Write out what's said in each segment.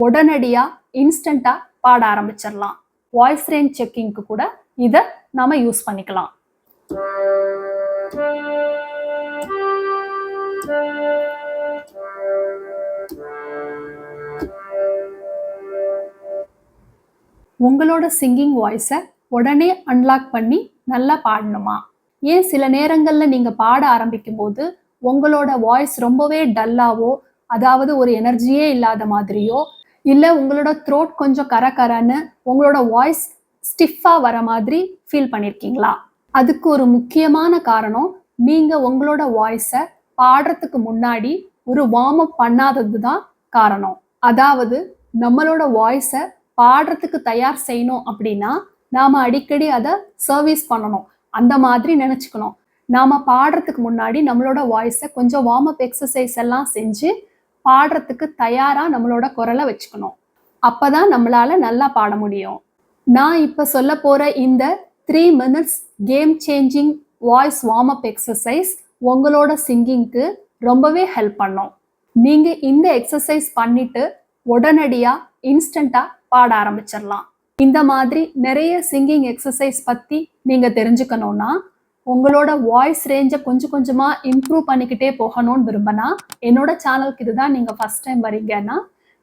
உடனடியா இன்ஸ்டண்டா பாட ஆரம்பிச்சிடலாம். வாய்ஸ் ரேஞ்ச் செக்கிங்க்கு கூட இதை நாம யூஸ் பண்ணிக்கலாம். உங்களோட சிங்கிங் வாய்ஸை உடனே அன்லாக் பண்ணி நல்லா பாடணுமா? ஏன் சில நேரங்கள்ல நீங்க பாட ஆரம்பிக்கும் போது உங்களோட வாய்ஸ் ரொம்பவே டல்லாவோ, அதாவது ஒரு எனர்ஜியே இல்லாத மாதிரியோ, இல்ல உங்களோட த்ரோட் கொஞ்சம் கரகரன்னு உங்களோட வாய்ஸ் ஸ்டிஃபா வர மாதிரி ஃபீல் பண்ணிருக்கீங்களா? அதுக்கு ஒரு முக்கியமான காரணம், நீங்க உங்களோட வாய்ஸை பாடுறதுக்கு முன்னாடி ஒரு வார்ம் அப் பண்ணாதது தான் காரணம். அதாவது நம்மளோட வாய்ஸை பாடுறதுக்கு தயார் செய்யணும் அப்படின்னா நாம அடிக்கடி அதை சர்வீஸ் பண்ணணும். அந்த மாதிரி நினைச்சுக்கணும். நாம பாடுறதுக்கு முன்னாடி நம்மளோட வாய்ஸை கொஞ்சம் வார்ம் அப் எக்ஸசைஸ் எல்லாம் செஞ்சு பாடுறதுக்கு தயாரா நம்மளோட குரலை வச்சுக்கணும். அப்பதான் நம்மளால நல்லா பாட முடியும். நான் இப்ப சொல்ல போற இந்த 3 minutes game changing voice warm up exercise உங்களோட சிங்கிங்க்கு ரொம்பவே ஹெல்ப் பண்ணும். நீங்க இந்த எக்ஸசைஸ் பண்ணிட்டு உடனடியா இன்ஸ்டண்டா பாட ஆரம்பிச்சிடலாம். இந்த மாதிரி நிறைய சிங்கிங் எக்ஸசைஸ் பத்தி நீங்க தெரிஞ்சுக்கணும்னா, உங்களோட வாய்ஸ் ரேஞ்சை கொஞ்சம் கொஞ்சமா இம்ப்ரூவ் பண்ணிக்கிட்டே போகணும்னு விரும்பினா, என்னோட சேனலுக்கு இதுதான் நீங்க ஃபர்ஸ்ட் டைம் வரீங்கன்னா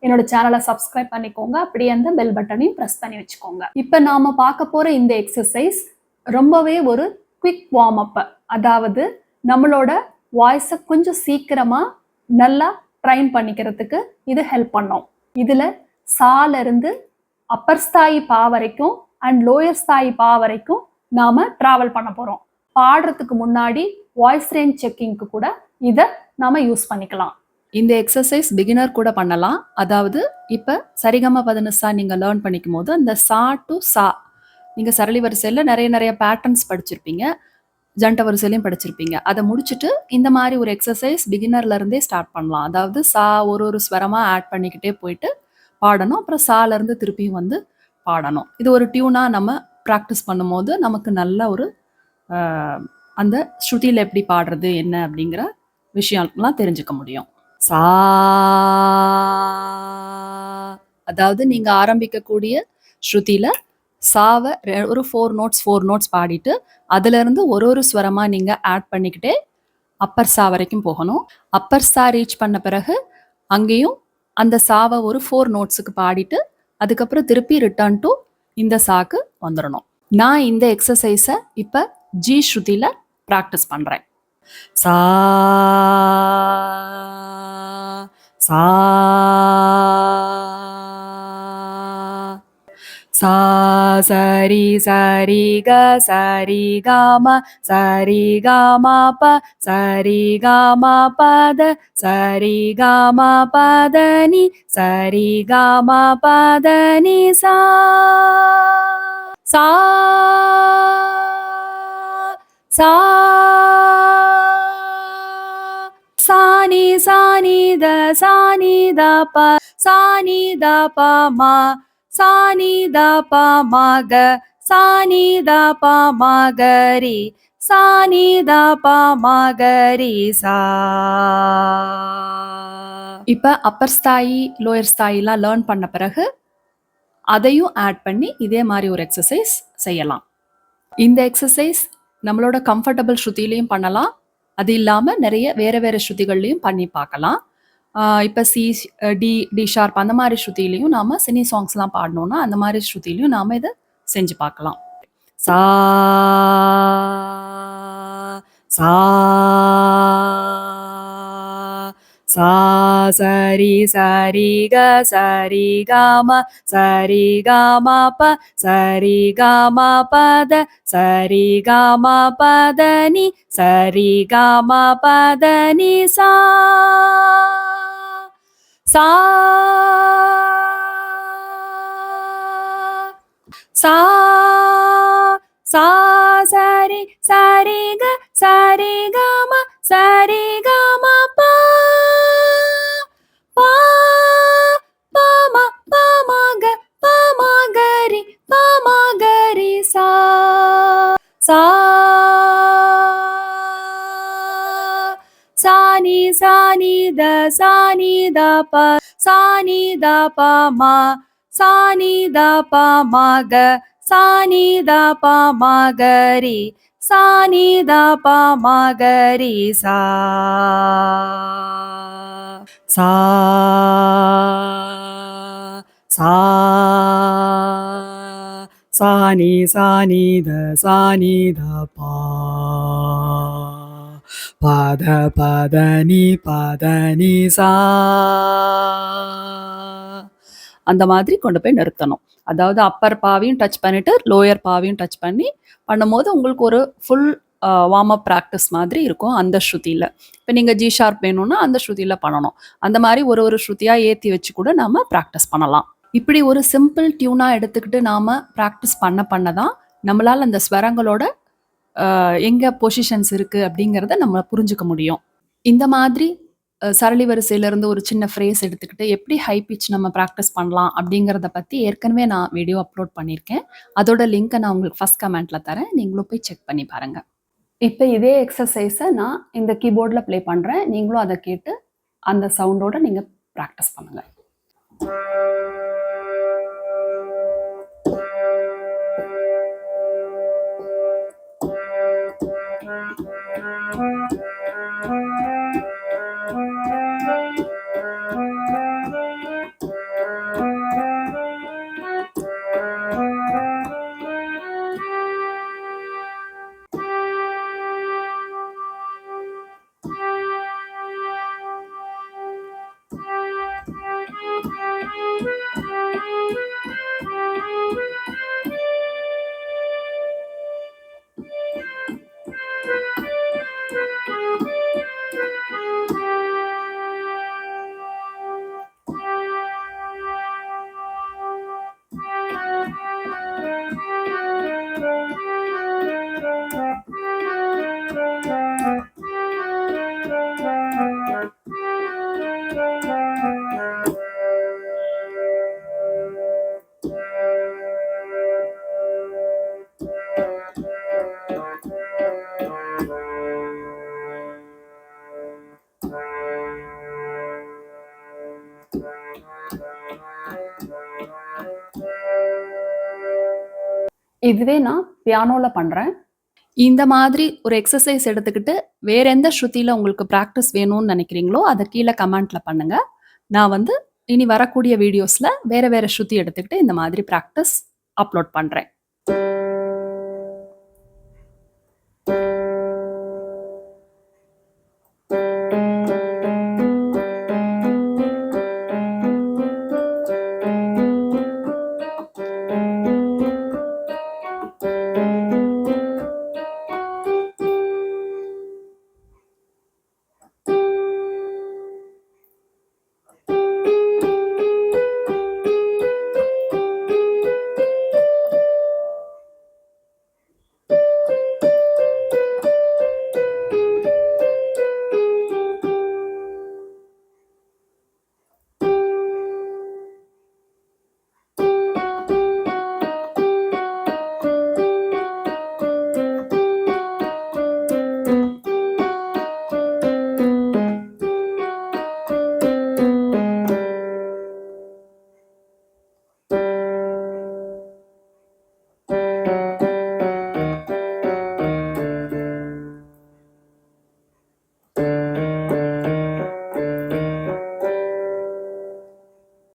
என்னோட சேனலை சப்ஸ்கிரைப் பண்ணிக்கோங்க. அப்படியே அந்த பெல் பட்டனையும் ப்ரெஸ் பண்ணி வச்சுக்கோங்க. இப்போ நாம பார்க்க போற இந்த எக்ஸசைஸ் ரொம்பவே ஒரு குவிக் வார்ம் அப். அதாவது நம்மளோட வாய்ஸை கொஞ்சம் சீக்கிரமா நல்லா ட்ரைன் பண்ணிக்கிறதுக்கு இது ஹெல்ப் பண்ணும். இதுல சால இருந்து அப்பர் ஸ்தாயி பா வரைக்கும் அண்ட் லோயர் ஸ்தாயி பா வரைக்கும் நாம டிராவல் பண்ண போறோம். பாடுறதுக்கு முன்னாடி வாய்ஸ் ரேஞ்ச் செக்கிங்க்கு கூட இதை நாம யூஸ் பண்ணிக்கலாம். இந்த எக்ஸசைஸ் பிகினர் கூட பண்ணலாம். அதாவது இப்போ சரிகம பதனிசா நீங்கள் லேர்ன் பண்ணிக்கும் போது அந்த சா டு சா நீங்கள் சரளி வரிசையில் நிறைய பேட்டர்ன்ஸ் படிச்சிருப்பீங்க, ஜண்ட வரிசையிலையும் படிச்சிருப்பீங்க. அதை முடிச்சுட்டு இந்த மாதிரி ஒரு எக்ஸசைஸ் பிகினர்லேருந்தே ஸ்டார்ட் பண்ணலாம். அதாவது சா ஒரு ஸ்வரமாக ஆட் பண்ணிக்கிட்டே போயிட்டு பாடணும். அப்புறம் சாலேருந்து திருப்பியும் வந்து பாடணும். இது ஒரு டியூனாக நம்ம ப்ராக்டிஸ் பண்ணும்போது நமக்கு நல்ல ஒரு அந்த ஸ்ருதியில் எப்படி பாடுறது என்ன அப்படிங்கிற விஷயம்லாம் தெரிஞ்சுக்க முடியும். சா, அதாவது நீங்க ஆரம்பிக்கக்கூடிய ஸ்ருதியில சாவை ஒரு 4 நோட்ஸ் பாடிட்டு அதுல இருந்து ஒரு ஸ்வரமா நீங்க ஆட் பண்ணிக்கிட்டே அப்பர் சா வரைக்கும் போகணும். அப்பர் சா ரீச் பண்ண பிறகு அங்கேயும் அந்த சாவை ஒரு 4 நோட்ஸுக்கு பாடிட்டு அதுக்கப்புறம் திருப்பி ரிட்டர்ன் டு இந்த சாக்கு வந்துடணும். நான் இந்த எக்ஸசைஸை இப்போ ஜி ஸ்ருதியில ப்ராக்டிஸ் பண்றேன். சா சா சா சரி சரி க சரி காம சரி காம ப சரி காம பத சரி காம பதனி சரி காம பதனி சா சா சா சானி சானி த ப சானி த ப மா சானி த ப மா க சானி த ப மா க ரி சானி த ப மா க ரி சா. இப்ப அப்பர் ஸ்தாயி லோயர் ஸ்தாயிலாம் லேர்ன் பண்ண பிறகு அதையும் ஆட் பண்ணி இதே மாதிரி ஒரு எக்ஸசைஸ் செய்யலாம். இந்த எக்ஸசைஸ் நம்மளோட கம்ஃபர்டபுள் ஸ்ருதியிலையும் பண்ணலாம். அது இல்லாமல் நிறைய வேறு ஸ்ருதிகள்லையும் பண்ணி பார்க்கலாம். இப்போ சி டி ஷார்ப் அந்த மாதிரி ஸ்ருதியிலையும் நாம் சினி சாங்ஸ்லாம் பாடணுன்னா அந்த மாதிரி ஸ்ருதியிலையும் நாம் இதை செஞ்சு பார்க்கலாம். சா சா சா சரி சரி க சரி காம சரி காம ப சரி காம பத சரி காம பதனி சரி காம பதனி சா சா சா சா சரி சரி க சரி காம சரி காம ப பா ப ம க ப ம க ரி ப ம க ரி சா சா சானி சானி த சானி த ப சா நீ த ப ம சா நீ த ப ம க சா நீ த ப ம க ரி சா நீ த ப ம க ரி சா சா சா சா நீ த பா பத நீ சா அந்த மாதிரி கொண்டு போய் நிறுத்தணும். அதாவது அப்பர் பாவையும் டச் பண்ணிட்டு லோயர் பாவையும் டச் பண்ணி பண்ணும்போது உங்களுக்கு ஒரு ஃபுல் வார்ம் அப் ப்ராக்டிஸ் மாதிரி இருக்கும் அந்த ஸ்ருதியில். இப்போ நீங்கள் ஜி ஷார்ப் வேணும்னா அந்த ஸ்ருதியில் பண்ணணும். அந்த மாதிரி ஒரு ஸ்ருதியாக ஏற்றி வச்சு கூட நாம் ப்ராக்டிஸ் பண்ணலாம். இப்படி ஒரு சிம்பிள் டியூனாக எடுத்துக்கிட்டு நாம் ப்ராக்டிஸ் பண்ண தான் நம்மளால் அந்த ஸ்வரங்களோட எங்கே பொசிஷன்ஸ் இருக்குது அப்படிங்கிறத நம்ம புரிஞ்சுக்க முடியும். இந்த மாதிரி சரளி வரிசையிலேருந்து ஒரு சின்ன ஃப்ரேஸ் எடுத்துக்கிட்டு எப்படி ஹை பிச் நம்ம ப்ராக்டிஸ் பண்ணலாம் அப்படிங்கிறத பற்றி ஏற்கனவே நான் வீடியோ அப்லோட் பண்ணியிருக்கேன். அதோட லிங்க்கை நான் உங்களுக்கு ஃபஸ்ட் கமெண்ட்டில் தரேன். நீங்களும் போய் செக் பண்ணி பாருங்கள். இப்போ இதே எக்ஸசைஸை நான் இந்த கீபோர்டில் ப்ளே பண்ணுறேன். நீங்களும் அதை கேட்டு அந்த சவுண்டோடு நீங்கள் ப்ராக்டிஸ் பண்ணுங்கள். இதுவே நான் பியானோவில் பண்ணுறேன். இந்த மாதிரி ஒரு எக்ஸசைஸ் எடுத்துக்கிட்டு வேற எந்த ஸ்ருதியில் உங்களுக்கு ப்ராக்டிஸ் வேணும்னு நினைக்கிறீங்களோ அதை கீழே கமெண்ட்டில் பண்ணுங்கள். நான் இனி வரக்கூடிய வீடியோஸில் வேறு ஸ்ருதி எடுத்துக்கிட்டு இந்த மாதிரி ப்ராக்டிஸ் அப்லோட் பண்ணுறேன்.